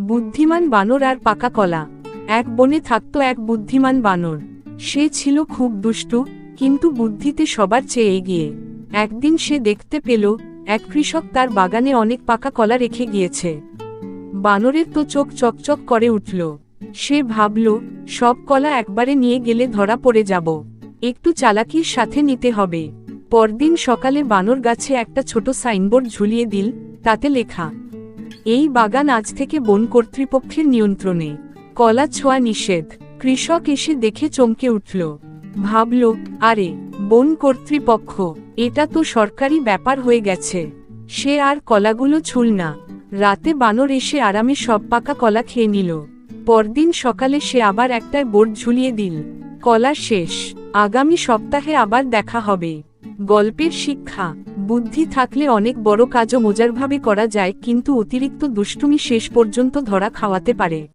বুদ্ধিমান বানর আর পাকা কলা। এক বনে থাকত এক বুদ্ধিমান বানর। সে ছিল খুব দুষ্টু, কিন্তু বুদ্ধিতে সবার চেয়ে এগিয়ে। একদিন সে দেখতে পেল এক কৃষক তার বাগানে অনেক পাকা কলা রেখে গিয়েছে। বানরের তো চোখ চকচক করে উঠল। সে ভাবল, সব কলা একবারে নিয়ে গেলে ধরা পড়ে যাব, একটু চালাকির সাথে নিতে হবে। পরদিন সকালে বানর গাছে একটা ছোট সাইনবোর্ড ঝুলিয়ে দিল, তাতে লেখা, এই বাগান আজ থেকে বন কর্তৃপক্ষের নিয়ন্ত্রণে, কলা ছোঁয়া নিষেধ। কৃষক এসে দেখে চমকে উঠল, ভাবল, আরে বন কর্তৃপক্ষ, এটা তো সরকারি ব্যাপার হয়ে গেছে। সে আর কলাগুলো ছুঁল না। রাতে বানর এসে আরামে সব পাকা কলা খেয়ে নিল। পরদিন সকালে সে আবার একটা বোর্ড ঝুলিয়ে দিল, কলা শেষ, আগামী সপ্তাহে আবার দেখা হবে। গল্পের শিক্ষা, বুদ্ধি থাকলে অনেক বড় কাজও মজারভাবে করা যায়, কিন্তু অতিরিক্ত দুষ্টুমি শেষ পর্যন্ত ধরা খাওয়াতে পারে।